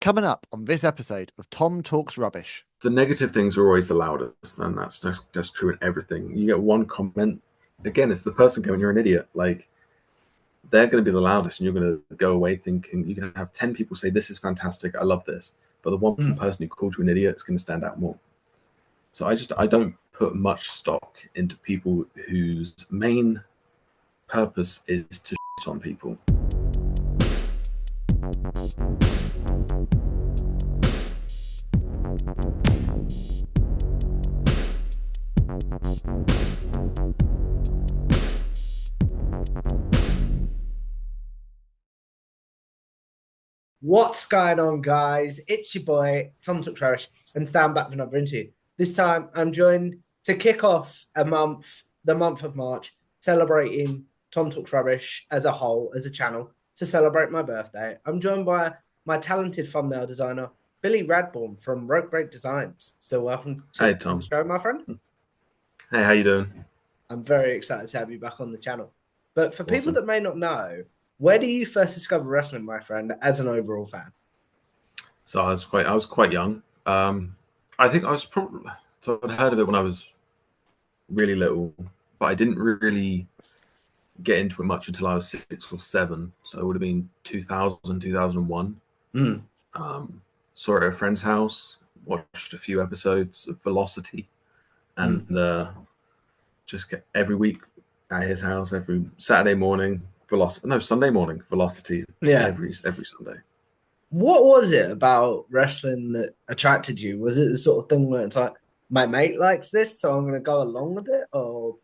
Coming up on this episode of Tom Talks Rubbish. The negative things are always the loudest, and that's true in everything. You get one comment, again, it's the person going, "You're an idiot." Like they're going to be the loudest, and you're going to go away thinking you can have 10 people say, "This is fantastic, I love this," but the one Mm. person who called you an idiot is going to stand out more. So I don't put much stock into people whose main purpose is to shit on people. What's going on, guys? It's your boy, Tom Took Trash, and stand back for another interview. This time, I'm joined to kick off the month of March, celebrating Tom Talks Rubbish as a whole, as a channel, to celebrate my birthday. I'm joined by my talented thumbnail designer, Billy Radbourne from Ropebreak Designs. So welcome Hey to the Tom. show, my friend. Hey, how you doing? I'm very excited to have you back on the channel. But for people Awesome. that may not know, where do you first discover wrestling, my friend, as an overall fan? So I was quite young. I think I was probably so I'd heard of it when I was really little, but I didn't really get into it much until I was 6 or 7. So it would have been 2000, 2001. Mm. Saw it at a friend's house, watched a few episodes of Velocity, and just get every week at his house, every Saturday morning, Velocity. No, Sunday morning, Velocity. Yeah. Every Sunday. What was it about wrestling that attracted you? Was it the sort of thing where it's like, my mate likes this, so I'm going to go along with it? Or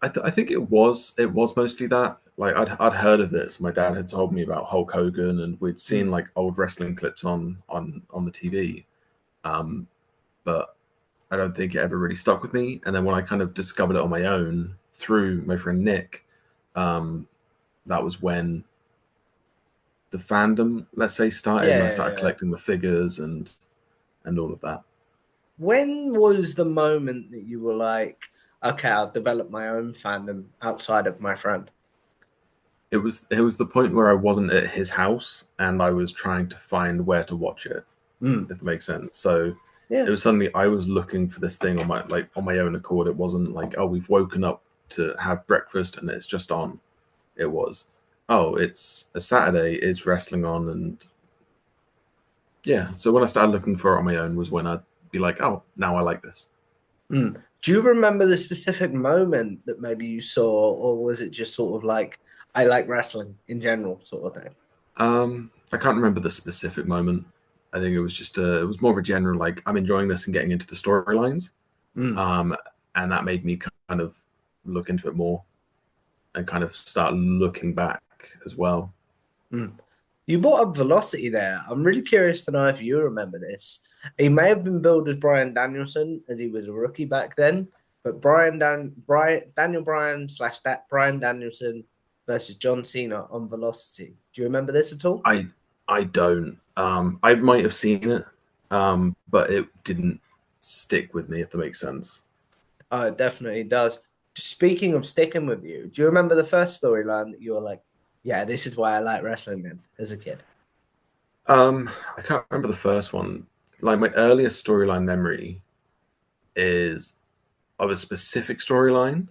I think it was mostly that. Like I'd heard of it. So my dad had told me about Hulk Hogan, and we'd seen like old wrestling clips on the TV. But I don't think it ever really stuck with me. And then when I kind of discovered it on my own through my friend Nick, that was when the fandom, let's say, started, and I started yeah. collecting the figures and all of that. When was the moment that you were like, okay, I've developed my own fandom outside of my friend? It was the point where I wasn't at his house and I was trying to find where to watch it, Mm. if that makes sense. So Yeah. it was suddenly I was looking for this thing on my own accord. It wasn't like, oh, we've woken up to have breakfast and it's just on. It was, oh, it's a Saturday, it's wrestling on, and yeah. So when I started looking for it on my own was when I'd be like, oh, now I like this. Mm. Do you remember the specific moment that maybe you saw, or was it just sort of like, I like wrestling in general, sort of thing? I can't remember the specific moment. I think it was more of a general like I'm enjoying this and getting into the storylines. Mm. Um, and that made me kind of look into it more and kind of start looking back as well. Mm. You brought up Velocity there. I'm really curious to know if you remember this. He may have been billed as Brian Danielson as he was a rookie back then, but Daniel Bryan slash that Brian Danielson versus John Cena on Velocity. Do you remember this at all? I don't. I might have seen it, but it didn't stick with me, if that makes sense. Oh, it definitely does. Speaking of sticking with you, do you remember the first storyline that you were like, yeah, this is why I like wrestling then as a kid? I can't remember the first one. Like my earliest storyline memory is of a specific storyline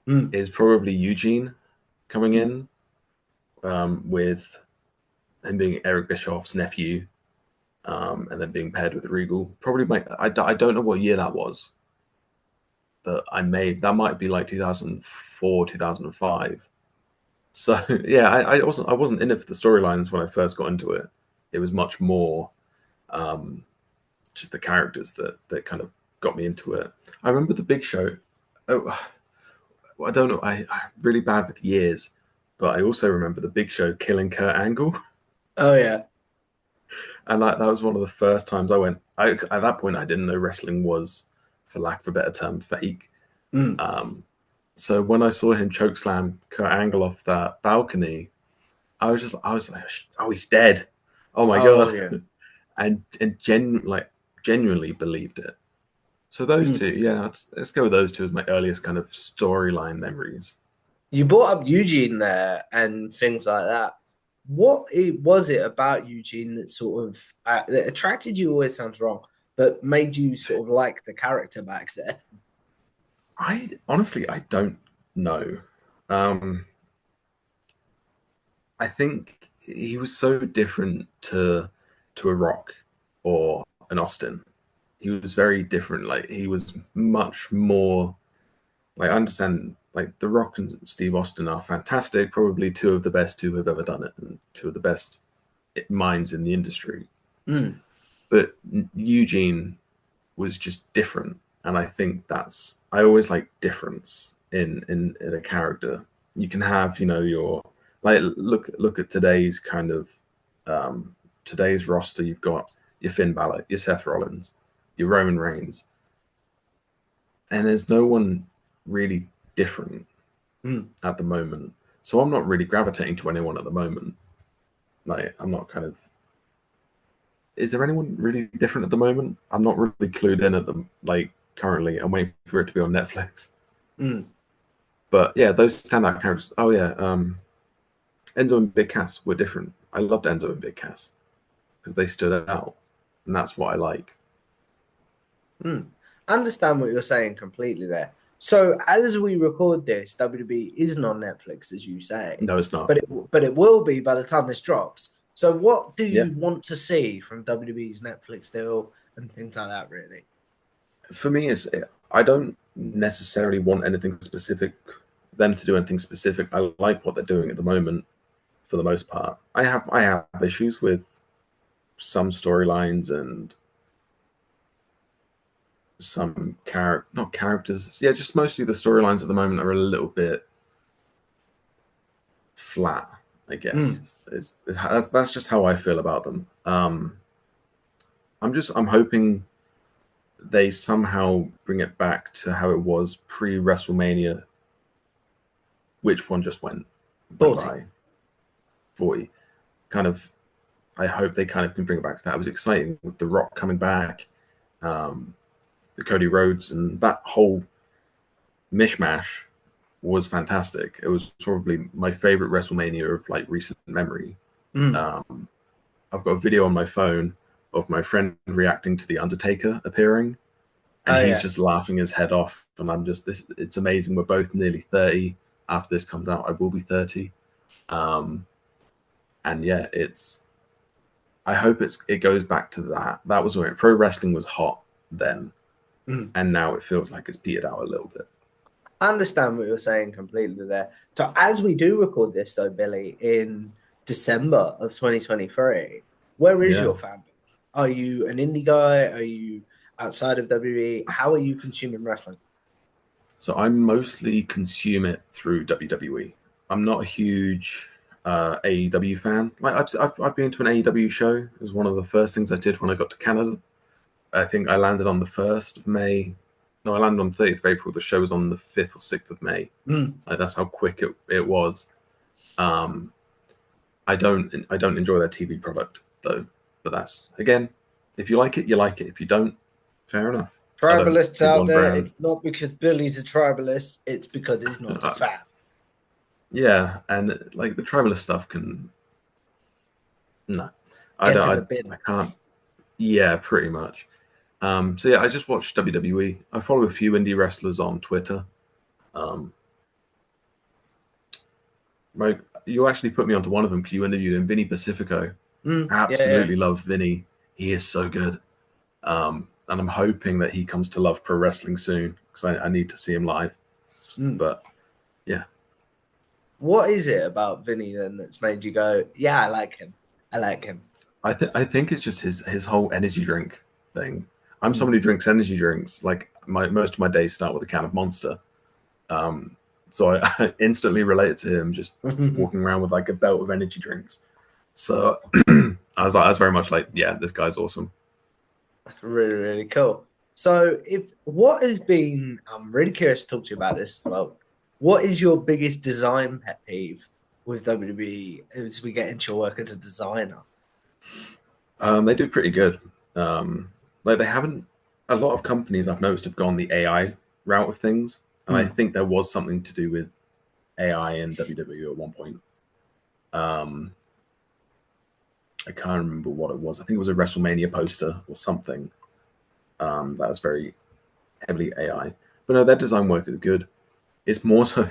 Mm. is probably Eugene coming in with him being Eric Bischoff's nephew, and then being paired with Regal. Probably I don't know what year that was, but that might be like 2004, 2005. So yeah, I wasn't in it for the storylines when I first got into it. It was much more um, just the characters that kind of got me into it. I remember the Big Show. Oh, I don't know. I'm really bad with years, but I also remember the Big Show killing Kurt Angle, Oh yeah. and that was one of the first times I went. At that point, I didn't know wrestling was, for lack of a better term, fake. Mm. So when I saw him chokeslam Kurt Angle off that balcony, I was like, oh, he's dead. Oh my Oh god, yeah. and genuinely believed it. So those Mm. two, yeah, let's go with those two as my earliest kind of storyline memories. You brought up Eugene there and things like that. was it about Eugene that sort of that attracted you? Always sounds wrong, but made you sort of like the character back there. I honestly, I don't know. Um, I think he was so different to a Rock or an Austin. He was very different. Like he was much more like I understand like The Rock and Steve Austin are fantastic, probably two of the best to have ever done it, and two of the best minds in the industry. Mm. But Eugene was just different, and I think that's I always like difference in a character. You can have your like look at today's kind of today's roster. You've got your Finn Balor, your Seth Rollins, your Roman Reigns, and there's no one really different at the moment. So I'm not really gravitating to anyone at the moment. Like I'm not kind of. Is there anyone really different at the moment? I'm not really clued in at them. Like currently, I'm waiting for it to be on Netflix. Mm. But yeah, those standout characters. Oh yeah, Enzo and Big Cass were different. I loved Enzo and Big Cass because they stood out, and that's what I like. Mm. I understand what you're saying completely there. So as we record this, WB isn't on Netflix, as you say, No, it's not. but it will be by the time this drops. So what do Yeah, you want to see from WWE's Netflix deal and things like that? Really? for me, I don't necessarily want anything specific. Them to do anything specific. I like what they're doing at the moment, for the most part. I have issues with some storylines and some not characters. Yeah, just mostly the storylines at the moment are a little bit flat. I guess that's just how I feel about them. I'm hoping they somehow bring it back to how it was pre WrestleMania, which one just went 40. by 40. Kind of, I hope they kind of can bring it back to that. It was exciting with The Rock coming back, the Cody Rhodes, and that whole mishmash was fantastic. It was probably my favorite WrestleMania of like recent memory. I've got a video on my phone of my friend reacting to the Undertaker appearing, and Oh he's yeah. just laughing his head off. And I'm just this. It's amazing. We're both nearly 30. After this comes out, I will be 30. And yeah, I hope it goes back to that. That was when pro wrestling was hot then, and now it feels like it's petered out a little bit. I understand what you're saying completely there. So as we do record this though, Billy, in December of 2023, where is Yeah. your fandom? Are you an indie guy? Are you outside of WWE? How are you consuming wrestling? So I mostly consume it through WWE. I'm not a huge AEW fan. Like I've been to an AEW show. It was one of the first things I did when I got to Canada. I think I landed on the 1st of May. No, I landed on 30th of April. The show was on the 5th or 6th of May. Like, that's how quick it was. I don't enjoy their TV product though. But that's again, if you like it, you like it. If you don't, fair enough. Tribalists out one there, brand. it's not because Billy's a tribalist, it's because he's not a fan. Yeah, and like the tribalist stuff can no. Get to the bin. I can't. Yeah, pretty much. So yeah, I just watch WWE. I follow a few indie wrestlers on Twitter. You actually put me onto one of them because you interviewed him, Vinny Pacifico. I absolutely love Vinny. He is so good. And I'm hoping that he comes to love pro wrestling soon because I need to see him live. But yeah. What is it about Vinny then that's made you go, yeah, I like him. I like him. I think it's just his whole energy drink thing. I'm someone who drinks energy drinks. Like most of my days start with a can of Monster. So I instantly relate to him just walking around with like a belt of energy drinks. So I was very much like, yeah, this guy's awesome. Really, really cool. So what has been, I'm really curious to talk to you about this as well. What is your biggest design pet peeve with WWE as we get into your work as a designer? They do pretty good. Like they haven't. A lot of companies I've noticed have gone the AI route of things, and I think there was something to do with AI and WWE at one point. I can't remember what it was. I think it was a WrestleMania poster or something. That was very heavily AI. But no, their design work is good. It's more so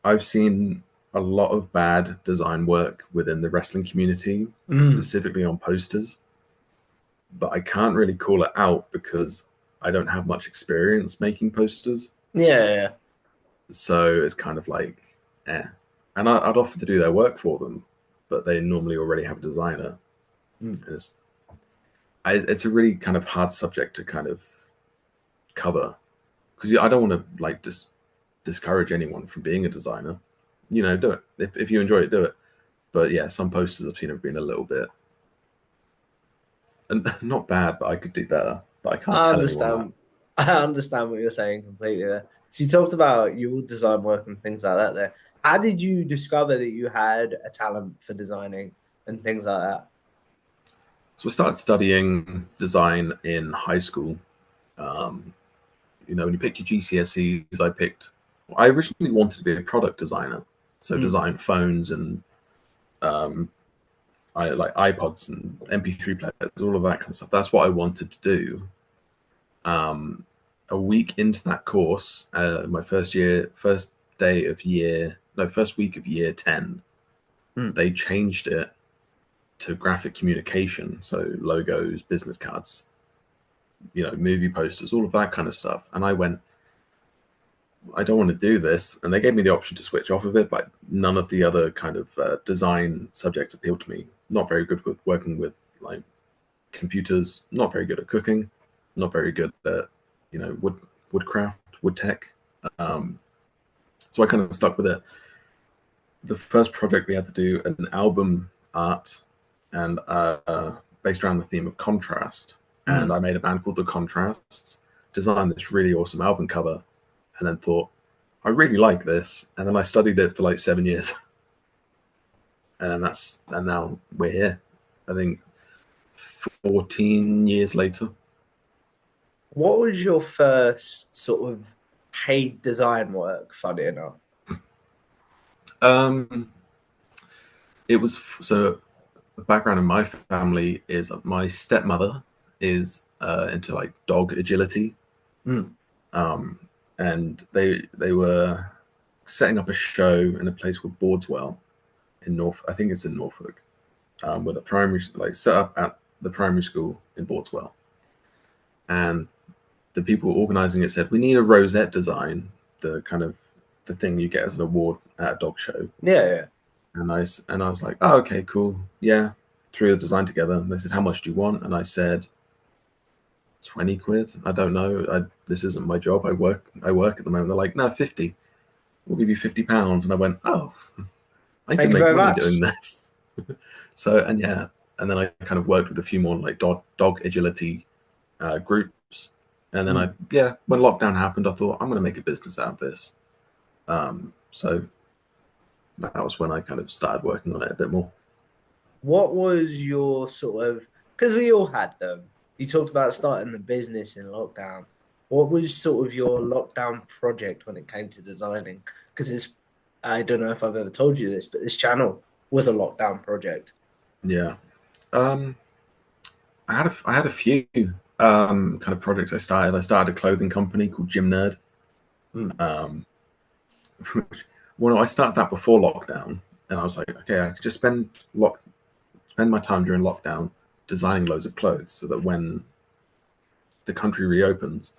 I've seen a lot of bad design work within the wrestling community, specifically on posters. But I can't really call it out because I don't have much experience making posters. Yeah. So it's kind of like, eh. And I'd offer to do their work for them, but they normally already have a designer. And it's a really kind of hard subject to kind of cover because I don't want to like just discourage anyone from being a designer. You know, do it. If you enjoy it, do it. But yeah, some posters I've seen have been a little bit, and not bad, but I could do better. But I can't I tell anyone that. understand. I understand what you're saying completely there. So you talked about your design work and things like that there. How did you discover that you had a talent for designing and things like that? So I started studying design in high school. You know, when you pick your GCSEs, I originally wanted to be a product designer. So design phones and I like iPods and MP3 players, all of that kind of stuff. That's what I wanted to do. A week into that course, my first week of year 10, they changed it to graphic communication. So logos, business cards, you know, movie posters, all of that kind of stuff. And I went, I don't want to do this. And they gave me the option to switch off of it, but none of the other kind of design subjects appealed to me. Not very good with working with like computers, not very good at cooking, not very good at, you know, woodcraft, wood tech. So I kind of stuck with it. The first project we had to do an album art and based around the theme of contrast. And I made a band called The Contrasts, designed this really awesome album cover, and then thought, I really like this. And then I studied it for like 7 years. And now we're here. I think 14 years later. What was your first sort of paid design work, funny enough? It was so the background in my family is my stepmother is into like dog agility. And they were setting up a show in a place called Boardswell in I think it's in Norfolk, with a primary like set up at the primary school in Boardswell. And the people organizing it said, we need a rosette design, the kind of the thing you get as an award at a dog show. Yeah. And I was like, oh, okay, cool. Yeah. Threw the design together. And they said, how much do you want? And I said, 20 quid. I don't know. This isn't my job. I work at the moment. They're like, no, 50. We'll give you £50. And I went, oh, I can make money doing this. So, and then I kind of worked with a few more like dog agility groups. And then when lockdown happened, I thought I'm going to make a business out of this. So that was when I kind of started working on it a bit more. What was your sort of, because we all had them. You talked about starting the business in lockdown. What was sort of your lockdown project when it came to designing? Because I don't know if I've ever told you this, but this channel was a lockdown project. Yeah. I had a few kind of projects I started. I started a clothing company called Gym Nerd. Well, I started that before lockdown, and I was like, okay, I could just spend my time during lockdown designing loads of clothes, so that when the country reopens,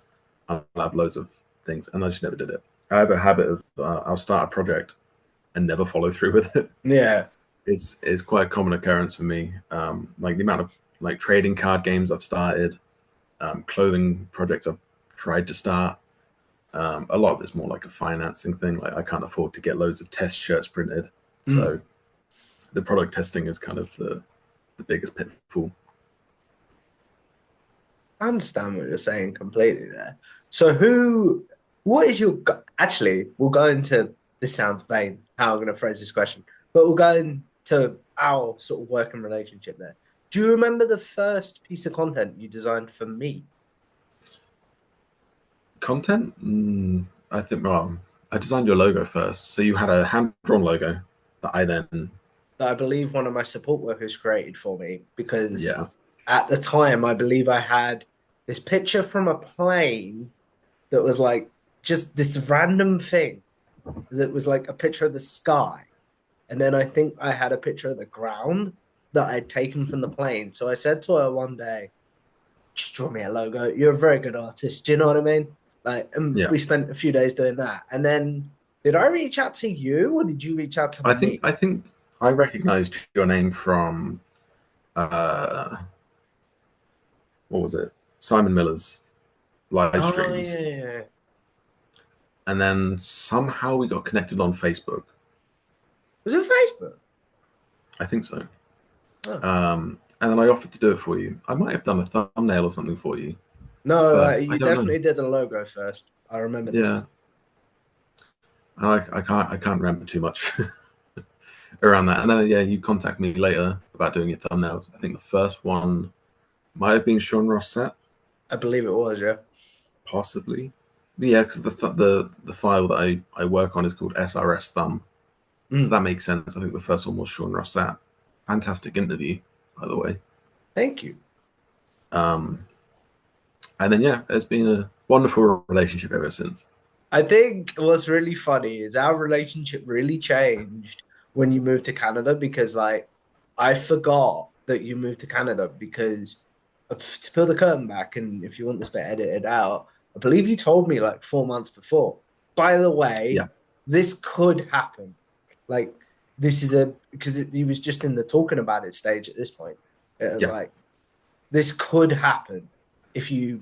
I'll have loads of things. And I just never did it. I have a habit of I'll start a project and never follow through with it. Yeah, it's quite a common occurrence for me. Like the amount of like trading card games I've started, clothing projects I've tried to start. A lot of it's more like a financing thing. Like I can't afford to get loads of test shirts printed, so the product testing is kind of the biggest pitfall. I understand what you're saying completely there. So what is your, actually, we'll go into, this sounds vain, how I'm going to phrase this question, but we'll go into our sort of working relationship there. Do you remember the first piece of content you designed for me? Content? I think, well, I designed your logo first. So you had a hand-drawn logo that I then that I believe one of my support workers created for me because Yeah. at the time I believe I had this picture from a plane that was like just this random thing that was like a picture of the sky. And then I think I had a picture of the ground that I'd taken from the plane. So I said to her one day, just draw me a logo. You're a very good artist. Do you know what I mean? Like, and Yeah. we spent a few days doing that. And then did I reach out to you or did you reach out to I me? think I recognized your name from uh what was it? Simon Miller's live Oh, streams. yeah. And then somehow we got connected on Facebook. Was it Facebook? I think so. Oh. And then I offered to do it for you. I might have done a thumbnail or something for you No, first. I you don't know. definitely did the logo first. I remember this. Yeah. And I can't remember too much around that. And then yeah, you contact me later about doing your thumbnails. I think the first one might have been Sean Ross set, I believe it was, yeah. possibly. But yeah, because the file that I work on is called SRS Thumb. So that makes sense. I think the first one was Sean Rossat. Fantastic interview, by the way. Thank you. And then yeah, it's been a wonderful relationship ever since. I think what's really funny is our relationship really changed when you moved to Canada because, like, I forgot that you moved to Canada because to peel the curtain back, and if you want this bit edited out, I believe you told me like 4 months before. By the way, Yeah. this could happen. Like, this is because he was just in the talking about it stage at this point. It was Yeah. like, this could happen if you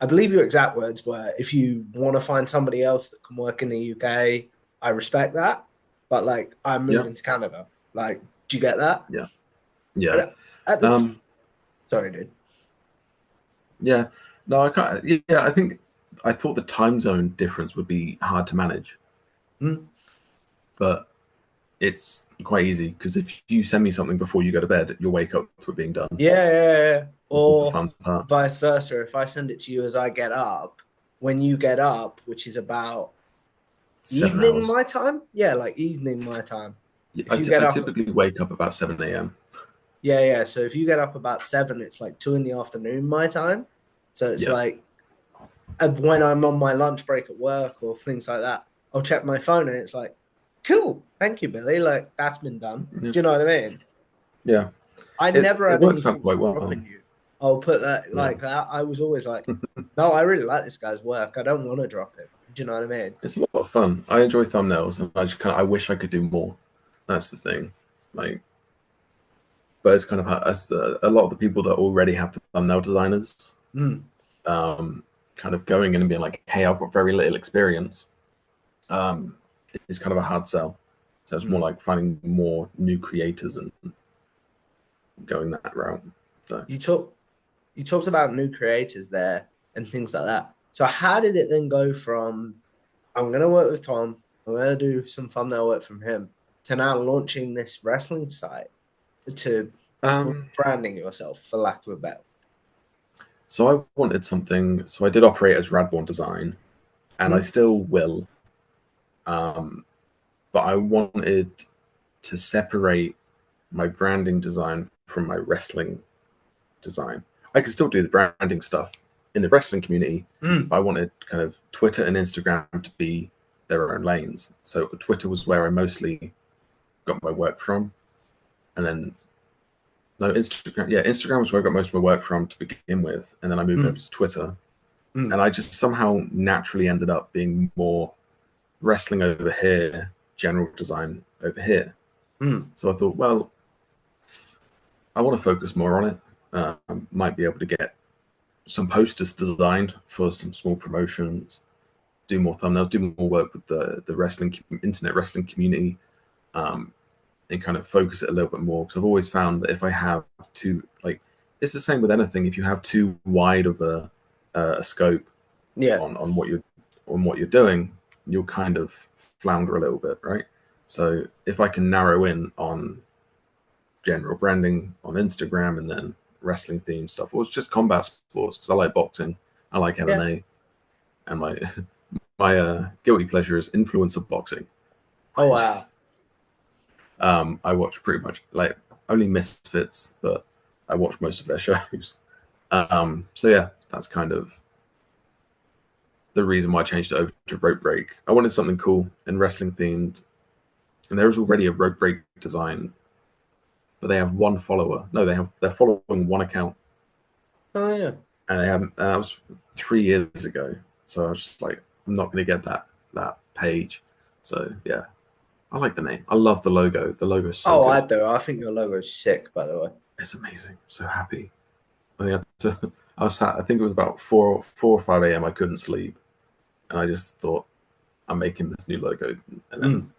I believe your exact words were, if you want to find somebody else that can work in the UK, I respect that. But like, I'm moving to Canada. Like, do you get that? Yeah. Yeah. Sorry, dude. Yeah. No, I can't. Yeah, I thought the time zone difference would be hard to manage, but it's quite easy because if you send me something before you go to bed, you'll wake up to it being done. Yeah. Which is the Or fun part. vice versa. If I send it to you as I get up, when you get up, which is about 7 evening hours. my time. Yeah, like evening my time. I typically wake up about 7 a.m. Yeah. So if you get up about 7, it's like 2 in the afternoon my time. So it's like when I'm on my lunch break at work or things like that, I'll check my phone and it's like, cool, thank you, Billy. Like, that's been done. Yeah. Do you know what I mean? Yeah. I never had it any works out thoughts quite of well. dropping you. I'll put that like that. I was always like, no, I really like this guy's work. I don't want to drop him. Do you know what I mean? It's a lot of fun. I enjoy thumbnails, and I wish I could do more. That's the thing. Like, but it's kind of a lot of the people that already have the thumbnail designers, kind of going in and being like, "Hey, I've got very little experience." It's kind of a hard sell. So it's more like finding more new creators and going that route. So you talked about new creators there and things like that. So how did it then go from I'm gonna work with Tom, I'm gonna do some thumbnail work from him to now launching this wrestling site to branding yourself, for lack of a better? So I wanted something. So I did operate as Radborn Design, and I still will. But I wanted to separate my branding design from my wrestling design. I could still do the branding stuff in the wrestling community, but I wanted kind of Twitter and Instagram to be their own lanes. So Twitter was where I mostly got my work from, and then Instagram. Yeah, Instagram was where I got most of my work from to begin with, and then I moved over to Twitter, and I just somehow naturally ended up being more wrestling over here, general design over here. So I thought, well, I want to focus more on it. Might be able to get some posters designed for some small promotions, do more thumbnails, do more work with the internet wrestling community, and kind of focus it a little bit more. Because I've always found that if I have it's the same with anything. If you have too wide of a scope on what you're doing, you'll kind of flounder a little bit, right? So if I can narrow in on general branding on Instagram and then wrestling themed stuff, or it's just combat sports because I like boxing, I like MMA, and my guilty pleasure is influencer boxing. Oh wow! I watch pretty much like only Misfits, but I watch most of their shows. So yeah, that's kind of the reason why I changed it over to Ropebreak. I wanted something cool and wrestling themed, and there was already a Ropebreak design, but they have one follower. No, they're following one account, Oh yeah. and they haven't. And that was 3 years ago. So I was just like, I'm not going to get that page. So yeah, I like the name. I love the logo. The logo is so Oh, good. I do. I think your logo is sick, by the way. It's amazing. I'm so happy. I was sat. I think it was about 4 or 5 a.m. I couldn't sleep, and I just thought, I'm making this new logo. And then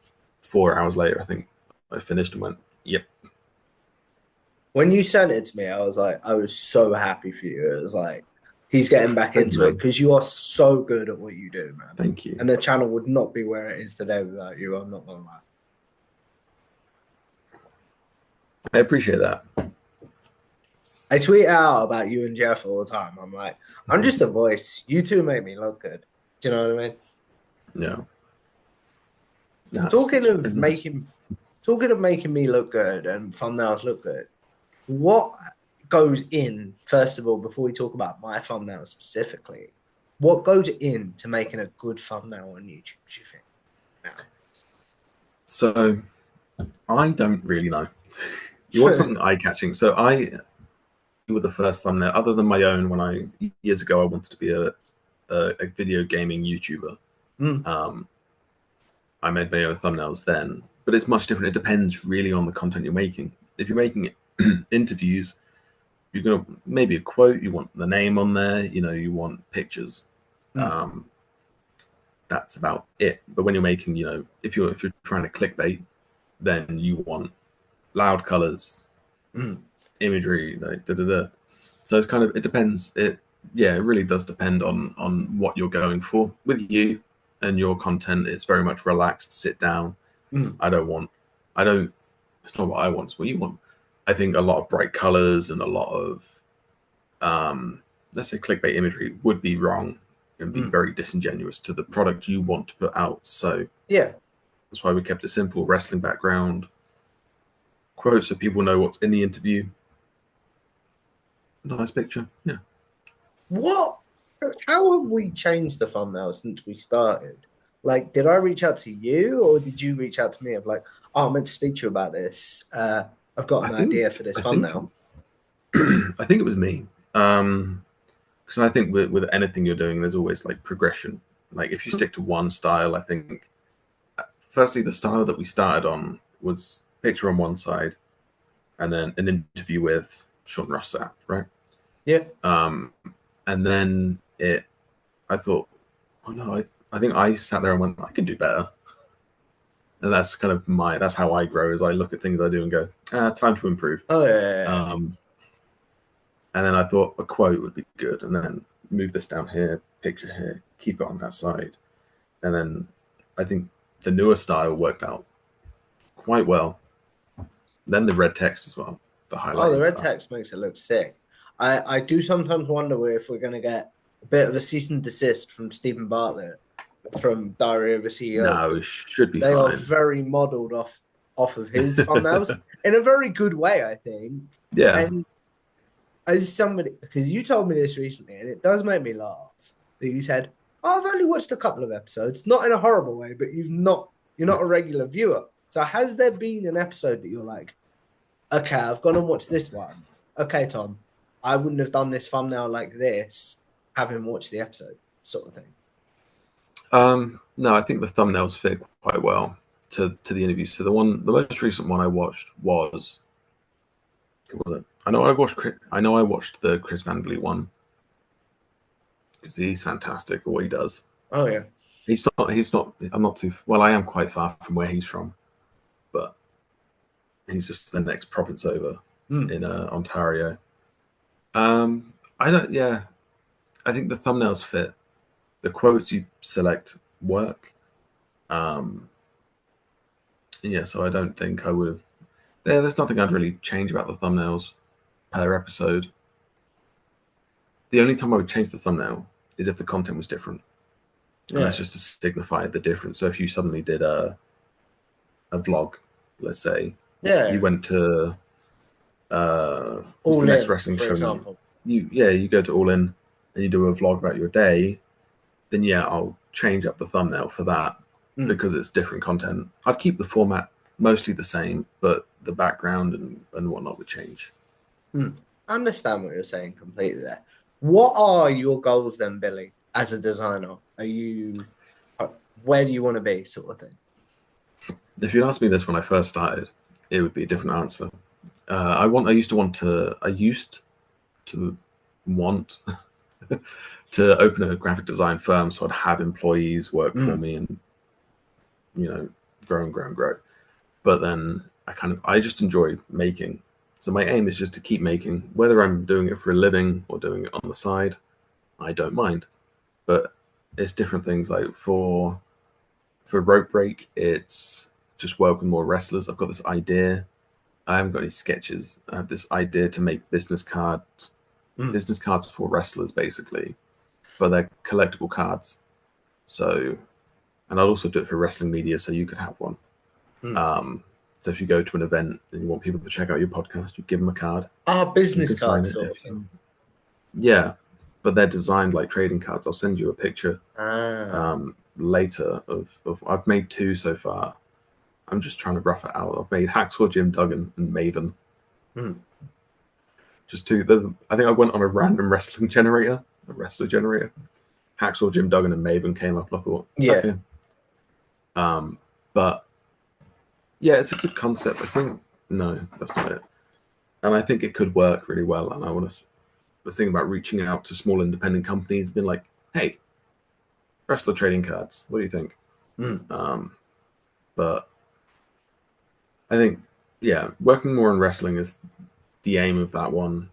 4 hours later, I think I finished and went, yep. When you sent it to me, I was so happy for you. It was like, he's getting back Thank into you, it man. because you are so good at what you do, man. Thank you. And the channel would not be where it is today without you. I'm not gonna lie. I appreciate that. I tweet out about you and Jeff all the time. I'm like, I'm just a voice. You two make me look good. Do you know what I mean? Yeah. Talking of making me look good and thumbnails look good, what goes in, first of all, before we talk about my thumbnail specifically, what goes into making a good thumbnail on YouTube, do you think? Now? So I don't really know. You want something eye-catching. So with the first thumbnail, other than my own, when years ago I wanted to be a video gaming YouTuber. I made my own thumbnails then, but it's much different. It depends really on the content you're making. If you're making interviews, you're going to maybe a quote, you want the name on there, you want pictures. That's about it. But when you're making, if you're trying to clickbait, then you want loud colors, imagery, like So it's kind of, it depends. It really does depend on what you're going for. With you and your content, it's very much relaxed, sit down. It's not what I want, it's what you want. I think a lot of bright colors and a lot of let's say clickbait imagery would be wrong and be very disingenuous to the product you want to put out. So yeah, that's why we kept it simple. Wrestling background, quotes so people know what's in the interview. Nice picture. Yeah. How have we changed the thumbnail since we started? Like, did I reach out to you or did you reach out to me of like, oh, I'm meant to speak to you about this. I've got an idea for this thumbnail. I think it was me. Because I think with anything you're doing, there's always like progression. Like if you stick to one style, I think firstly, the style that we started on was picture on one side and then an interview with Sean Ross Sapp, right? Yeah. And then I thought, oh no, I think I sat there and went, I can do better. And that's kind of that's how I grow, is I look at things I do and go, time to improve. Oh yeah. And then I thought a quote would be good, and then move this down here, picture here, keep it on that side. And then I think the newer style worked out quite well. Then the red text as well, the highlight. Oh, the red text makes it look sick. I do sometimes wonder if we're going to get a bit of a cease and desist from Stephen Bartlett from Diary of a CEO. No, it should be they fine. Are very modelled off of his thumbnails in a very good way, I think. Yeah. And as somebody, because you told me this recently, and it does make me laugh, that you said, oh, I've only watched a couple of episodes, not in a horrible way, but you're not a regular viewer. So has there been an episode that you're like, okay, I've gone and watched this one. Okay, Tom, I wouldn't have done this thumbnail like this, having watched the episode, sort of thing. No, I think the thumbnails fit quite well to the interview. So the most recent one I watched was it? I know I watched the Chris Van Vliet one because he's fantastic at what he does. Oh yeah. He's not. I'm not too well. I am quite far from where he's from, but he's just the next province over in Ontario. I don't. Yeah, I think the thumbnails fit. The quotes you select work. Yeah, so I don't think I would have. There's nothing I'd really change about the thumbnails per episode. The only time I would change the thumbnail is if the content was different. And that's just to signify the difference. So if you suddenly did a vlog let's say. Yeah. You went to what's All the next In, wrestling for show? example. You go to All In and you do a vlog about your day, then yeah, I'll change up the thumbnail for that because it's different content. I'd keep the format mostly the same, but the background and whatnot would change. I understand what you're saying completely there. What are your goals then, Billy, as a designer? Are you where do you want to be, sort of thing? If you'd asked me this when I first started, it would be a different answer. I used to want to open a graphic design firm, so I'd have employees work for me and grow and grow and grow. But then I just enjoy making. So my aim is just to keep making, whether I'm doing it for a living or doing it on the side, I don't mind. But it's different things. Like for Ropebreak, it's just work with more wrestlers. I've got this idea. I haven't got any sketches. I have this idea to make business cards for wrestlers, basically, but they're collectible cards. So, and I'd also do it for wrestling media, so you could have one. So if you go to an event and you want people to check out your podcast, you give them a card. Business cards, sort of thing. Yeah, but they're designed like trading cards. I'll send you a picture later of I've made 2 so far. I'm just trying to rough it out. I've made Hacksaw Jim Duggan and Maven. Just 2. I think I went on a random wrestler generator. Hacksaw Jim Duggan and Maven came up, and I thought, okay. But yeah, it's a good concept. I think no, that's not it. And I think it could work really well. And I was thinking about reaching out to small independent companies, being like, hey, wrestler trading cards. What do you think? But I think, yeah, working more on wrestling is the aim of that one.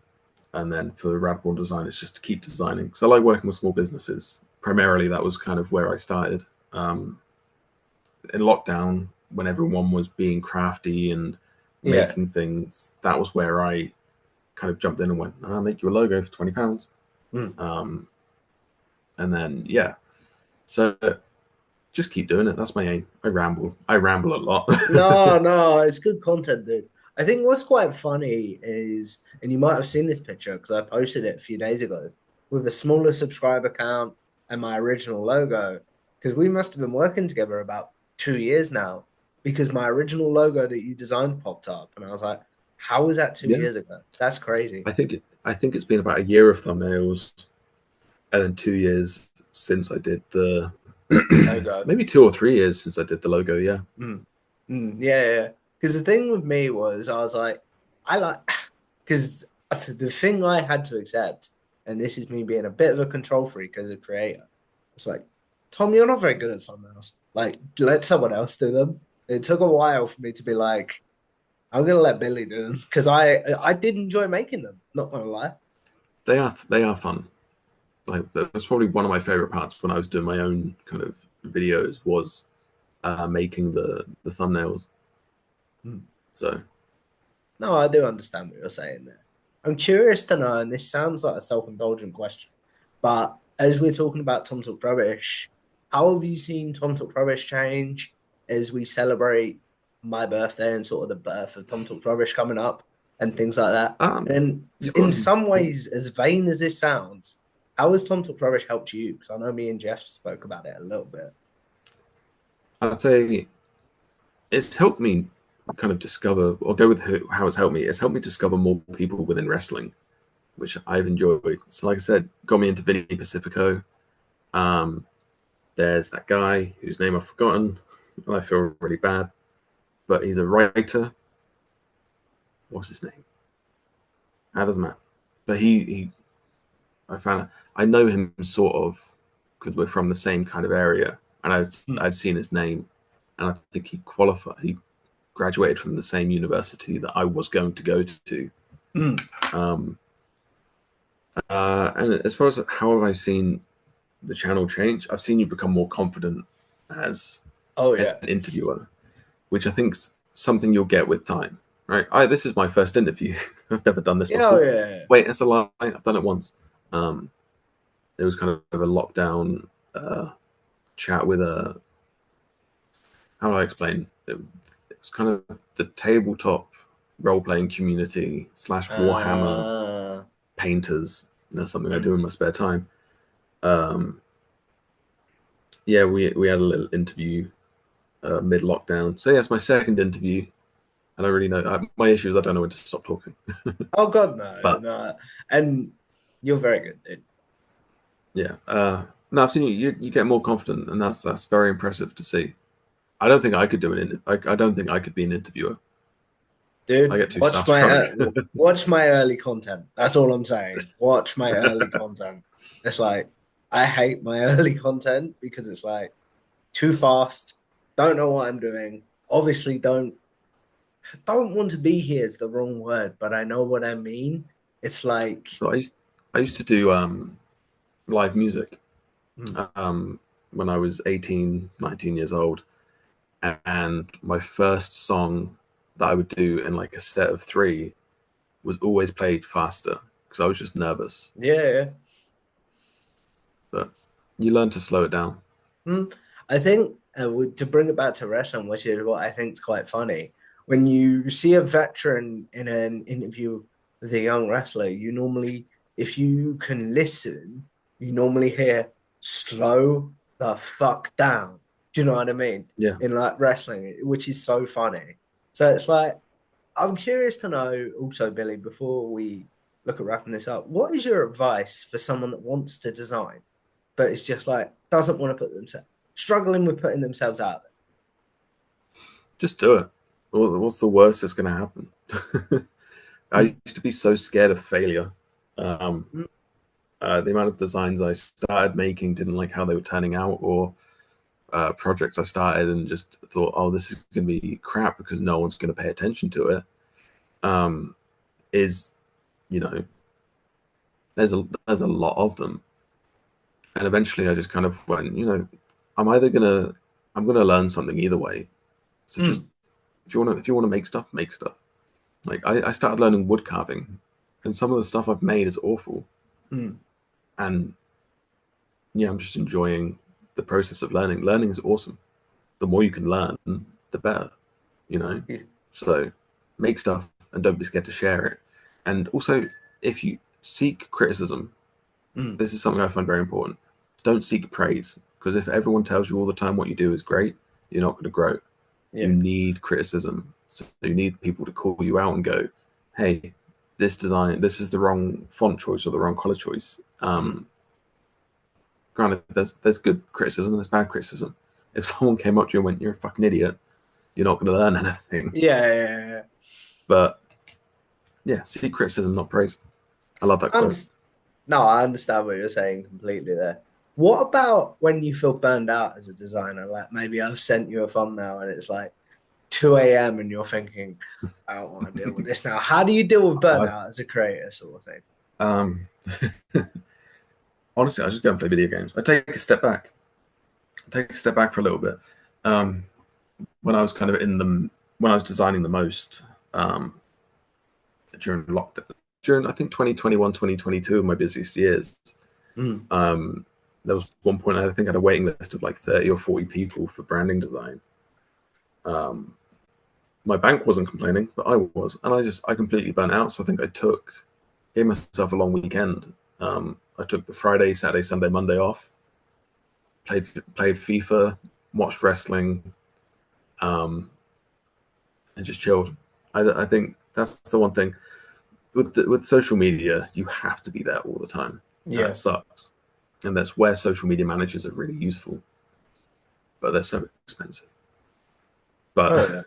And then for Radborn Design, it's just to keep designing. Because I like working with small businesses. Primarily, that was kind of where I started. In lockdown, when everyone was being crafty and making things, that was where I kind of jumped in and went, I'll make you a logo for £20. And then, yeah. So just keep doing it. That's my aim. I ramble a lot. No, it's good content, dude. I think what's quite funny is, and you might have seen this picture because I posted it a few days ago, with a smaller subscriber count and my original logo, because we must have been working together about 2 years now, because my original logo that you designed popped up, and I was like, how was that 2 years ago? That's crazy. I think it's been about a year of thumbnails, and then 2 years since I did the logo. Maybe 2 or 3 years since I did the logo. Yeah. Yeah. Because the thing with me was, I was like, because the thing I had to accept, and this is me being a bit of a control freak as a creator, it's like, Tom, you're not very good at thumbnails. Like, let someone else do them. It took a while for me to be like, I'm gonna let Billy do them, because I did enjoy making them. Not gonna lie. They are fun. Like, that was probably one of my favorite parts when I was doing my own kind of videos was making the thumbnails. So, no, I do understand what you're saying there. I'm curious to know, and this sounds like a self-indulgent question, but as we're talking about Tom Talk Rubbish, how have you seen Tom Talk Rubbish change as we celebrate my birthday and sort of the birth of Tom Talk Rubbish coming up and things like that? And in some ways, as vain as this sounds, how has Tom Talk Rubbish helped you? Because I know me and Jeff spoke about it a little bit. I'd say it's helped me kind of discover, or go with how it's helped me. It's helped me discover more people within wrestling, which I've enjoyed. So, like I said, got me into Vinny Pacifico. There's that guy whose name I've forgotten, and I feel really bad, but he's a writer. What's his name? That doesn't matter. But I know him sort of because we're from the same kind of area, and I'd seen his name, and I think he graduated from the same university that I was going to go to. And as far as how have I seen the channel change, I've seen you become more confident as an interviewer, which I think is something you'll get with time. Right? This is my first interview. I've never done this before. Wait, that's a lie. I've done it once. It was kind of a lockdown chat with how do I explain? It's kind of the tabletop role-playing community / Warhammer painters. That's something I do in my spare time. Yeah, we had a little interview mid-lockdown. So yeah, it's my second interview. And I really know my issue is I don't know when to stop talking. Oh God, no, But- no. And you're very good, dude. Yeah. No, I've seen you get more confident, and that's very impressive to see. I don't think I could do it. I don't think I could be an interviewer. Dude, I get too watch starstruck. watch my early content. That's all I'm saying. Watch my early content. It's like I hate my early content because it's like too fast. Don't know what I'm doing. Obviously, don't want to be here is the wrong word, but I know what I mean. It's like So I used to do live music Mm. when I was 18, 19 years old. And my first song that I would do in like a set of 3 was always played faster because I was just nervous. yeah. But you learn to slow it down. I think to bring it back to wrestling, which is what I think is quite funny, when you see a veteran in an interview with a young wrestler, you normally, if you can listen, you normally hear slow the fuck down. Do you know what I mean? Yeah. In like wrestling, which is so funny. So it's like, I'm curious to know also, Billy, before we look at wrapping this up, what is your advice for someone that wants to design, but it's just like doesn't want to put themselves struggling with putting themselves out there? Just do it. What's the worst that's going to happen? I used to be so scared of failure. The amount of designs I started making didn't like how they were turning out, or projects I started and just thought, oh, this is going to be crap because no one's going to pay attention to it. Is, you know, there's a lot of them, and eventually I just kind of went, I'm gonna learn something either way. So just if you want to make stuff, make stuff. Like I started learning wood carving, and some of the stuff I've made is awful. And yeah, I'm just enjoying the process of learning. Learning is awesome. The more you can learn, the better, Yeah. So make stuff and don't be scared to share it. And also, if you seek criticism, this is something I find very important. Don't seek praise, because if everyone tells you all the time what you do is great, you're not going to grow. You need criticism. So you need people to call you out and go, hey, this is the wrong font choice or the wrong color choice. Granted, there's good criticism and there's bad criticism. If someone came up to you and went, you're a fucking idiot, you're not going to learn anything. Yeah. But yeah, seek criticism, not praise. I love that quote. No, I understand what you're saying completely there. What about when you feel burned out as a designer? Like maybe I've sent you a thumbnail and it's like 2 a.m. and you're thinking, I don't want to deal with this now. How do you deal with burnout as a creator, sort of thing? Honestly, I just go and play video games. I take a step back. For a little bit. When I was kind of when I was designing the most during lockdown, during I think 2021, 2022 were my busiest years. There was one point I think I had a waiting list of like 30 or 40 people for branding design. My bank wasn't complaining, but I was, and I completely burnt out. So I think gave myself a long weekend. I took the Friday, Saturday, Sunday, Monday off. Played FIFA, watched wrestling, and just chilled. I think that's the one thing with social media, you have to be there all the time. Yeah, it sucks, and that's where social media managers are really useful, but they're so expensive. But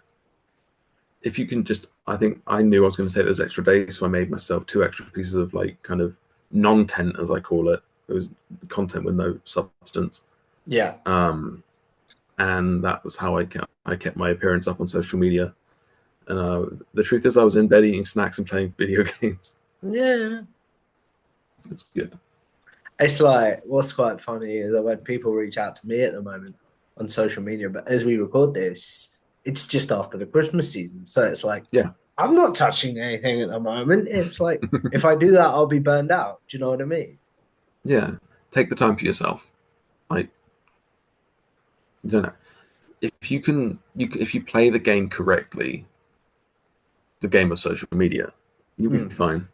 if you can just, I think I knew I was going to take those extra days, so I made myself 2 extra pieces of like kind of non-tent, as I call it. It was content with no substance. Yeah. And that was how I kept my appearance up on social media. And the truth is, I was in bed eating snacks and playing video games. Yeah. It's good. It's like, what's quite funny is I've had people reach out to me at the moment on social media, but as we record this, it's just after the Christmas season. So it's like, yeah, I'm not touching anything at the moment. It's like, if I do that, I'll be burned out. Do you know what I mean? Yeah. Take the time for yourself. Like, you don't know. if you play the game correctly, the game of social media, you'll be fine.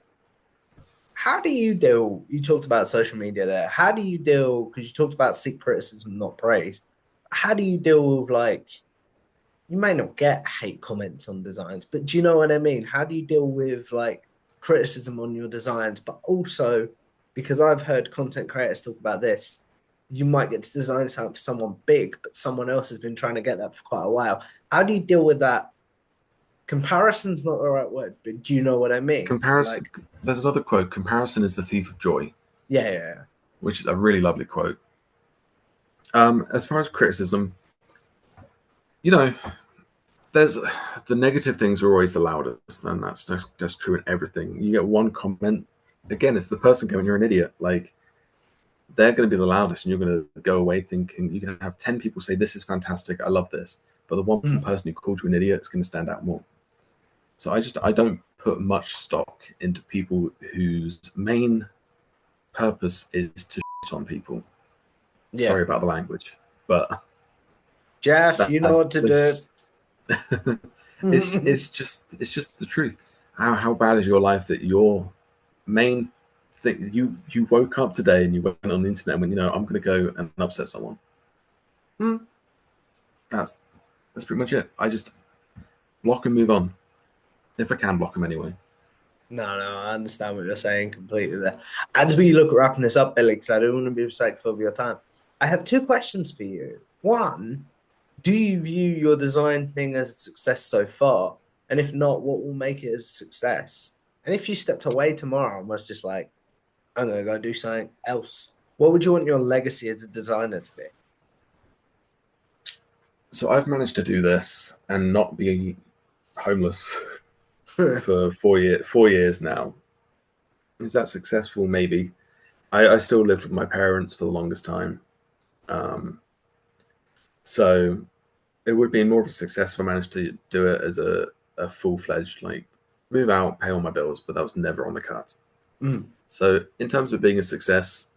How do you deal? You talked about social media there. How do you deal? Because you talked about seek criticism, not praise. How do you deal with like? You may not get hate comments on designs, but do you know what I mean? How do you deal with like criticism on your designs, but also because I've heard content creators talk about this, you might get to design something for someone big, but someone else has been trying to get that for quite a while. How do you deal with that? Comparison's not the right word, but do you know what I mean? Comparison. Like, There's another quote: "Comparison is the thief of joy," yeah. which is a really lovely quote. As far as criticism, there's the negative things are always the loudest, and that's true in everything. You get one comment, again, it's the person going, "You're an idiot." Like, they're going to be the loudest, and you're going to go away thinking, you can have 10 people say, "This is fantastic, I love this," but the one person who called you an idiot is going to stand out more. So I don't put much stock into people whose main purpose is to shit on people. Yeah. Sorry about the language, but Jeff, you know what to do. It's just the truth. How bad is your life that your main thing, you woke up today and you went on the internet and went, I'm going to go and upset someone. That's pretty much it. I just block and move on, if I can block them anyway. No, I understand what you're saying completely there. As we look at wrapping this up, Billy, because I don't want to be respectful of your time, I have two questions for you. One, do you view your design thing as a success so far? And if not, what will make it as a success? And if you stepped away tomorrow and was just like, I'm going to go do something else, what would you want your legacy as a designer to be? So I've managed to do this and not be homeless for 4 years now. Is that successful? Maybe. I still lived with my parents for the longest time. So it would be more of a success if I managed to do it as a full-fledged, like, move out, pay all my bills, but that was never on the cards. So in terms of being a success,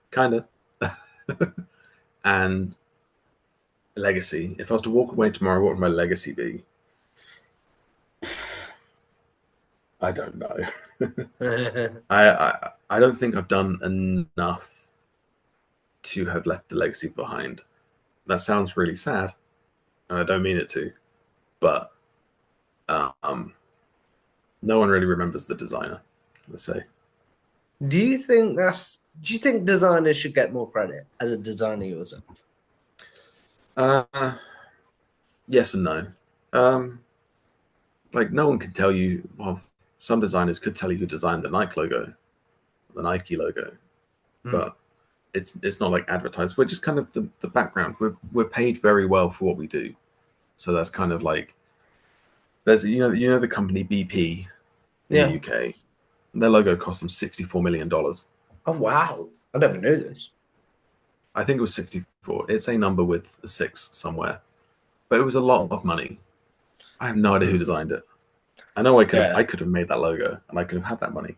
kind of. And legacy, if I was to walk away tomorrow, what would my legacy be? I don't know. I don't think I've done enough to have left the legacy behind. That sounds really sad, and I don't mean it to, but no one really remembers the designer, let's say. Do you think designers should get more credit as a designer yourself? Yes and no. Like, no one can tell you. Well, some designers could tell you who designed the Nike logo, but it's not like advertised. We're just kind of the background. We're paid very well for what we do, so that's kind of like, there's the company BP in the UK. Their logo cost them $64 million. Oh wow! I never knew this. I think it was 64. It's a number with a 6 somewhere, but it was a lot of money. I have no idea who designed it. I know I could have made that logo and I could have had that money,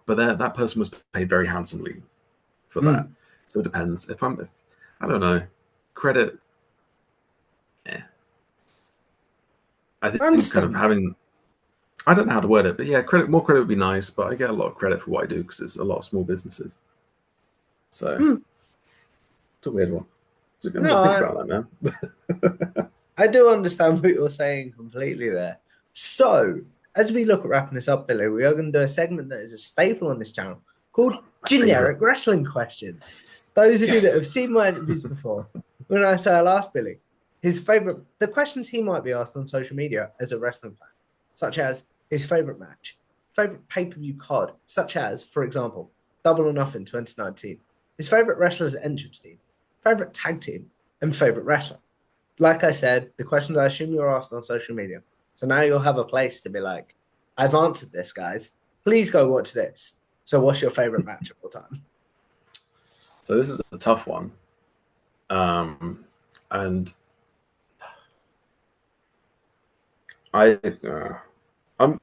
but that person was paid very handsomely for that. So it depends. I don't know, credit. I think kind of having, I don't know how to word it, but yeah, more credit would be nice. But I get a lot of credit for what I do because there's a lot of small businesses. So it's a weird one. So I'm gonna think about that now. I do understand what you're saying completely there. So, as we look at wrapping this up, Billy, we are going to do a segment that is a staple on this channel called Generic Wrestling Questions. Those of you that have seen my interviews before, when I say I'll ask Billy his favorite, the questions he might be asked on social media as a wrestling fan, such as his favorite match, favorite pay-per-view card, such as, for example, Double or Nothing 2019, his favorite wrestler's entrance team, favorite tag team, and favorite wrestler. Like I said, the questions I assume you're asked on social media. So now you'll have a place to be like, I've answered this, guys. Please go watch this. So what's your favorite match of all time? So this is a tough one. And I'm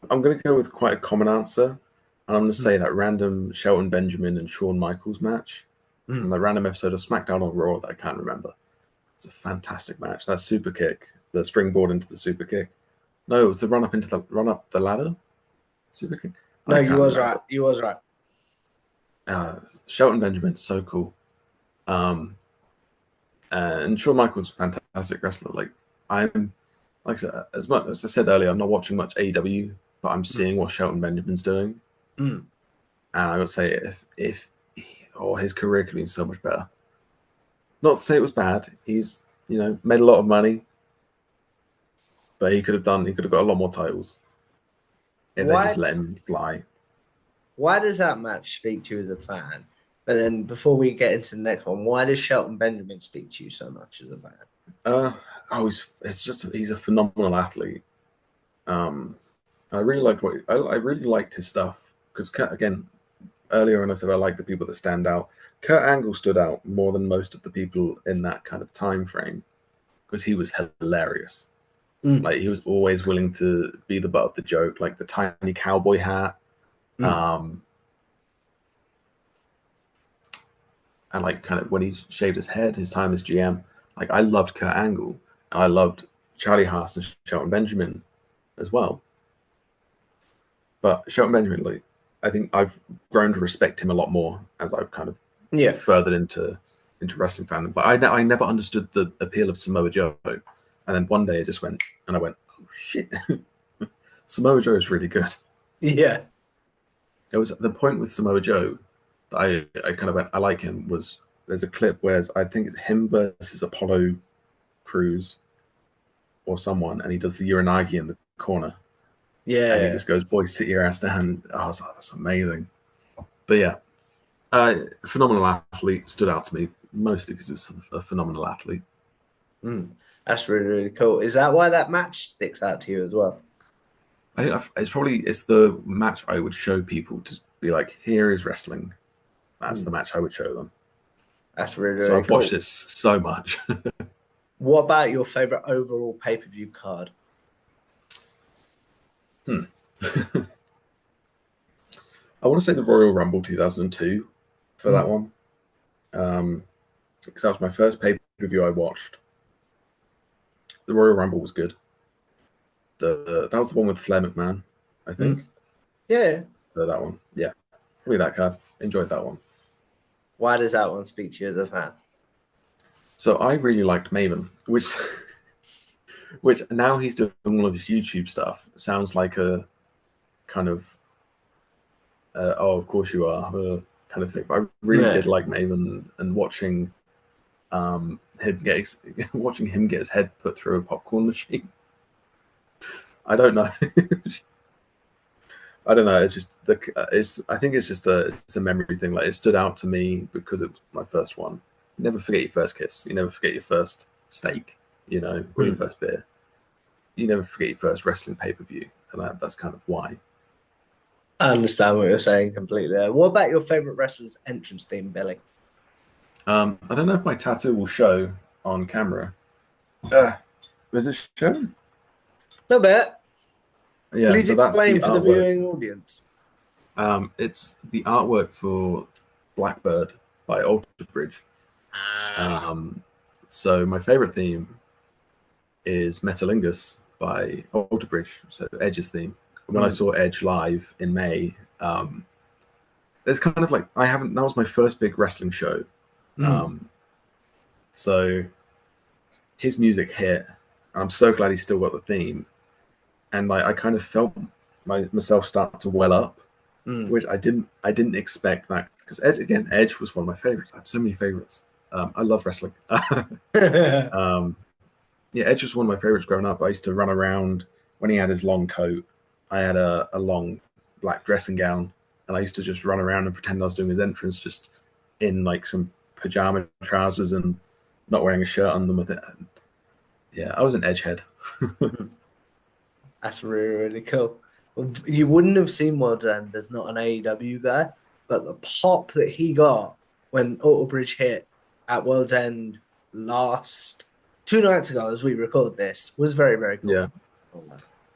going to go with quite a common answer. And I'm going to say that random Shelton Benjamin and Shawn Michaels match from the random episode of SmackDown or Raw that I can't remember. It's a fantastic match. That super kick, the springboard into the super kick. No, it was the run up the ladder. Super kick. No, I you can't was remember. right. You was right. Shelton Benjamin, so cool. And Shawn Michaels, fantastic wrestler. Like I said, as much as I said earlier, I'm not watching much AEW, but I'm seeing what Shelton Benjamin's doing. Mm. And I would say if his career could be so much better. Not to say it was bad. He's made a lot of money, but he could have got a lot more titles if they just let him fly. Why does that match speak to you as a fan? But then before we get into the next one, why does Shelton Benjamin speak to you so much as a fan? He's a phenomenal athlete. I really liked his stuff because again, earlier when I said I like the people that stand out, Kurt Angle stood out more than most of the people in that kind of time frame because he was hilarious. Like he was always willing to be the butt of the joke, like the tiny cowboy hat. And like kind of when he shaved his head, his time as GM, like I loved Kurt Angle and I loved Charlie Haas and Shelton Benjamin as well. But Shelton Benjamin, like I think I've grown to respect him a lot more as I've kind of furthered into wrestling fandom. But I never understood the appeal of Samoa Joe. And then one day I went, oh shit, Samoa Joe is really good. Yeah. It was the point with Samoa Joe that I kind of went, I like him, was there's a clip where I think it's him versus Apollo Crews or someone, and he does the Uranagi in the corner. Yeah. And he just goes, boy, sit your ass down. I was like, that's amazing. But yeah, phenomenal athlete, stood out to me, mostly because it was a phenomenal athlete. That's really, really cool. Is that why that match sticks out to you as well? I think it's the match I would show people to be like, here is wrestling. That's the match I would show them. That's really, so really I've watched this so much. What about your favorite overall pay-per-view card? I want to say the Royal Rumble 2002 for that one. Because that was my first pay-per-view I watched. The Royal Rumble was good. That was the one with Flair McMahon, I think. Yeah. So that one, yeah. Probably that card. Enjoyed that one. Why does that one speak to you as a fan? So I really liked Maven, which now he's doing all of his YouTube stuff. It sounds like a kind of, oh, of course you are, kind of thing. But I really did like Maven and watching him get his head put through a popcorn machine. I don't know. I don't know. It's just I think it's just it's a memory thing. Like it stood out to me because it was my first one. You never forget your first kiss. You never forget your first steak. Or your first beer. You never forget your first wrestling pay-per-view, and that's kind of why. I understand what you're saying completely. What about your favorite wrestler's entrance theme, Billy? I don't know if my tattoo will show on camera. Is it shown? A bit. Yeah, please so explain that's for the viewing audience. It's the artwork for Blackbird by Alter Bridge. So my favorite theme is Metalingus by Alter Bridge, so Edge's theme. When I saw Edge live in May, there's kind of like that was my first big wrestling show. So his music hit. I'm so glad he's still got the theme. And like I kind of felt myself start to well up, which I didn't expect that, because Edge was one of my favorites. I have so many favorites. I love wrestling. Edge was one of my favorites growing up. I used to run around when he had his long coat. I had a long black dressing gown, and I used to just run around and pretend I was doing his entrance, just in like some pajama trousers and not wearing a shirt on them with it. And yeah, I was an Edge head. That's really, really cool. You wouldn't have seen World's End as not an AEW guy, but the pop that he got when Alter Bridge hit at World's End last 2 nights ago, as we record this, was very, very cool. Yeah.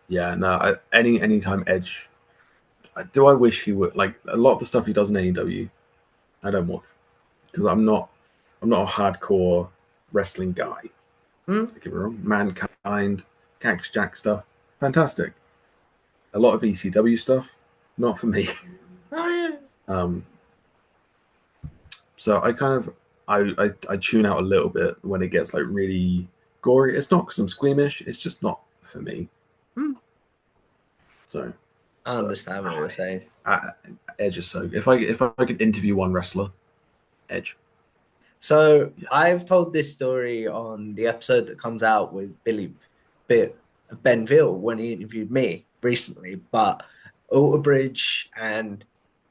Yeah, no, anytime Edge, I wish he would, like a lot of the stuff he does in AEW, I don't watch because I'm not a hardcore wrestling guy. Hmm? Don't get me wrong. Mankind, Cactus Jack stuff, fantastic. A lot of ECW stuff, not for me. Oh yeah. Um, so I kind of I tune out a little bit when it gets like really gory. It's not because I'm squeamish. It's just not for me. Hmm. So I understand what you're saying. I, Edge is so. If I could interview one wrestler, Edge. So Yeah. I've told this story on the episode that comes out with Benville when he interviewed me recently, but Bridge and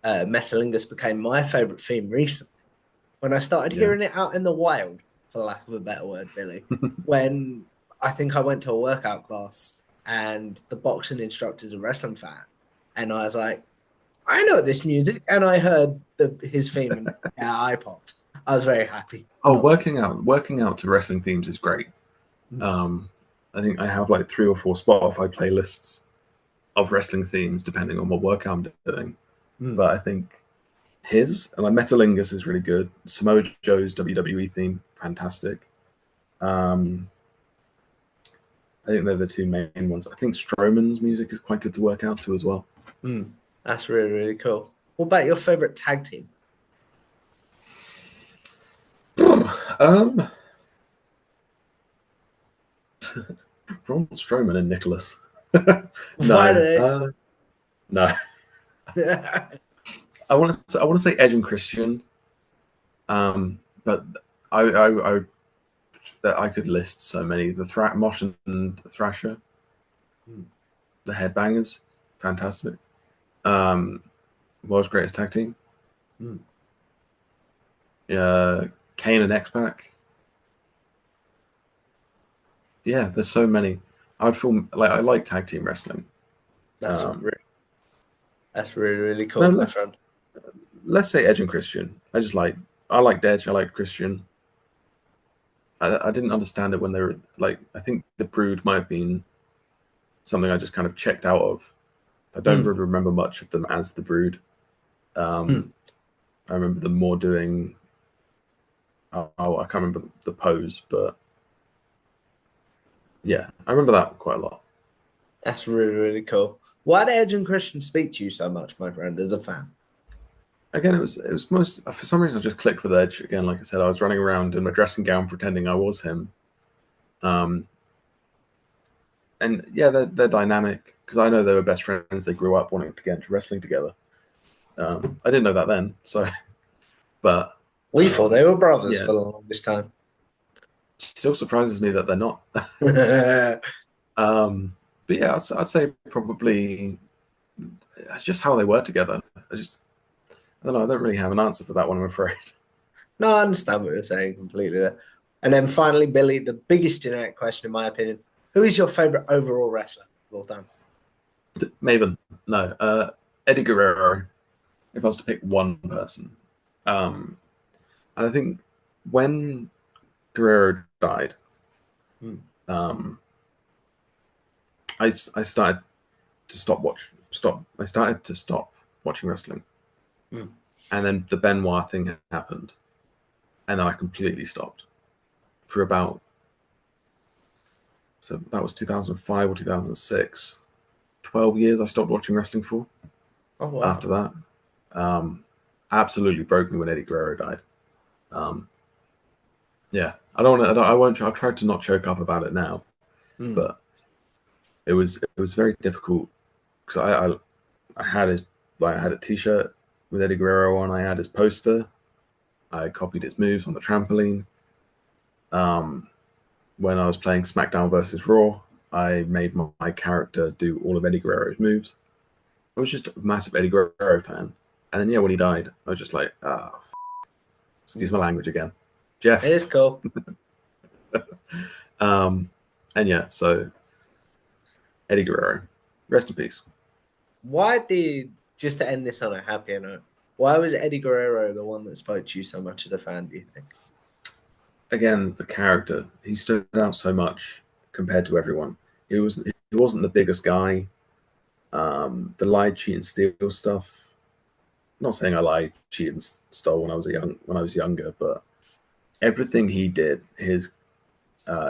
Metalingus became my favorite theme recently when I started Yeah. hearing it out in the wild, for lack of a better word, Billy. When I think I went to a workout class and the boxing instructor's a wrestling fan, and I was like, I know this music, and I heard his theme, and yeah, I popped. I was very happy. Oh, working out to wrestling themes is great. Mm. I think I have like 3 or 4 Spotify playlists of wrestling themes depending on what workout I'm doing. Mm. But I think his and like Metalingus is really good. Samoa Joe's WWE theme, fantastic. I think they're the two main ones. I think Strowman's music is quite good to work out to as well. Mm. That's really, really cool. What about your favorite tag team? um, Braun Strowman and Nicholas. Why No, no. I want to say Edge and Christian. But I could list so many. The Mosh and Thrasher, Mm. the Headbangers, fantastic. World's Greatest Tag Team. Mm. Kane and X-Pac. Yeah, there's so many. I'd feel like I like tag team wrestling. That's Um, really, that's really, really no, cool, my friend. let's say Edge and Christian. I liked Edge. I liked Christian. I didn't understand it when they were like. I think the Brood might have been something I just kind of checked out of. I don't really remember much of them as the Brood. I remember them more doing. Oh, I can't remember the pose, but yeah, I remember that quite a lot. That's really, really cool. Why did Edge and Christian speak to you so much, my friend, as a fan? Again, it was most for some reason I just clicked with Edge. Again, like I said, I was running around in my dressing gown pretending I was him. And yeah, they're dynamic because I know they were best friends. They grew up wanting to get into wrestling together. I didn't know that then, so but We thought they were brothers yeah, for the longest time. still surprises me that they're not. But yeah, I'd say probably just how they were together. I don't know. I don't really have an answer for that one, I'm afraid. No, I understand what you're saying completely there. And then finally, Billy, the biggest generic question, in my opinion, who is your favorite overall wrestler of all time? Maven, no. Eddie Guerrero, if I was to pick one person. And I think when Guerrero died, I started to stop watching wrestling. And then the Benoit thing happened. And then I completely stopped for about, so that was 2005 or 2006. 12 years I stopped watching wrestling for. Oh, wow. After that. Absolutely broke me when Eddie Guerrero died. Yeah, I'll try to not choke up about it now, but it was very difficult because I had a T-shirt with Eddie Guerrero on. I had his poster. I copied his moves on the trampoline. When I was playing SmackDown versus Raw, I made my character do all of Eddie Guerrero's moves. I was just a massive Eddie Guerrero fan. And then, yeah, when he died, I was just like, excuse my language again. Jeff. It is cool. And yeah, so Eddie Guerrero, rest in peace. Just to end this on a happier note, why was Eddie Guerrero the one that spoke to you so much as a fan, do you think? Again, the character, he stood out so much compared to everyone. He wasn't the biggest guy. The lie, cheat, and steal stuff. I'm not saying I lied, cheated, and stole when I was younger, but everything he did, his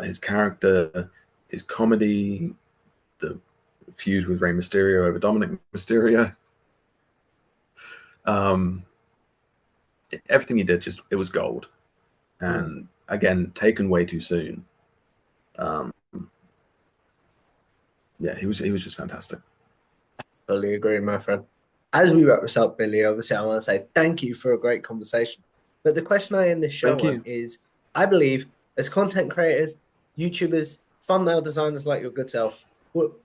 his character, his comedy, the feud with Rey Mysterio over Dominic Mysterio. Everything he did, it was gold. And again, taken way too soon. Yeah, he was just fantastic. Fully agree, my friend. As we wrap this up, Billy, obviously I want to say thank you for a great conversation. But the question I end this show Thank you. on is, I believe as content creators, YouTubers, thumbnail designers like your good self,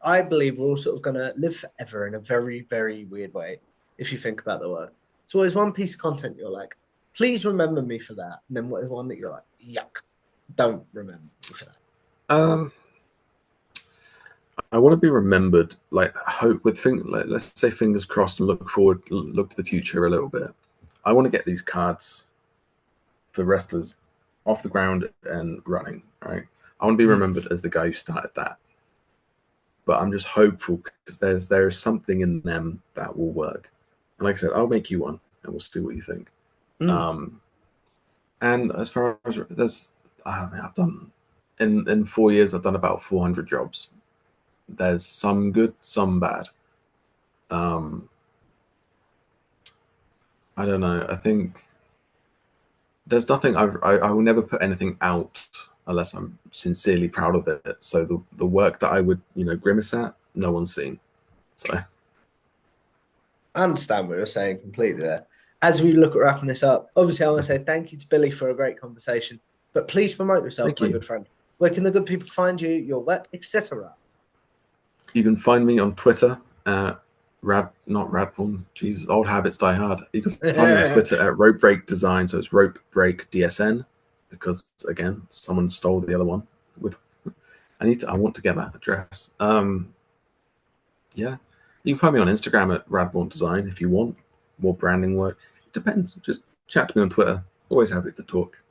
I believe we're all sort of going to live forever in a very, very weird way, if you think about the word. So there's one piece of content you're like, please remember me for that. And then what is one that you're like, yuck, don't remember me for that. I want to be remembered, like hope with let's say fingers crossed and look forward, look to the future a little bit. I want to get these cards for wrestlers off the ground and running, right? I want to be remembered as the guy who started that. But I'm just hopeful because there is something in them that will work. And like I said, I'll make you one and we'll see what you think. And as far as I've done in 4 years, I've done about 400 jobs. There's some good, some bad. I don't know. I think there's nothing I will never put anything out unless I'm sincerely proud of it. So the work that I would, grimace at, no one's seen. So I understand what you're saying completely there. As we look at wrapping this up, obviously I want to say thank you to Billy for a great conversation. But please promote yourself, my good friend. Where can the good people find you, your work, etc.? You can find me on Twitter at not Radporn. Jesus, old habits die hard. You can find me on Twitter at Ropebreak Design. So it's Ropebreak DSN because again, someone stole the other one. I want to get that address. Yeah, you can find me on Instagram at Radborn Design if you want more branding work. It depends. Just chat to me on Twitter. Always happy to talk.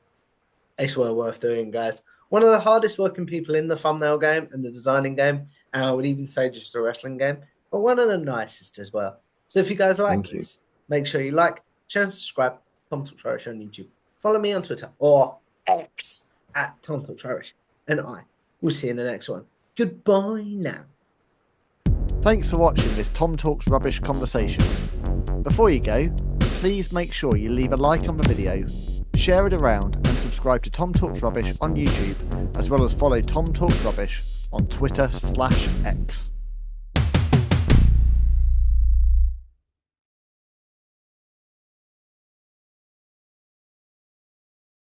It's well worth doing, guys. One of the hardest working people in the thumbnail game and the designing game, and I would even say just the wrestling game, but one of the nicest as well. So if you guys like this, make sure you like, share, and subscribe. Tom Talks Irish on YouTube. Follow me on Twitter or X at Tom Talks Irish, and I will see you in the next one. Goodbye now. Thanks for watching this Tom Talks Rubbish conversation. Before you go, please make sure you leave a like on the video, share it around, and subscribe to Tom Talks Rubbish on YouTube, as well as follow Tom Talks Rubbish on Twitter/X.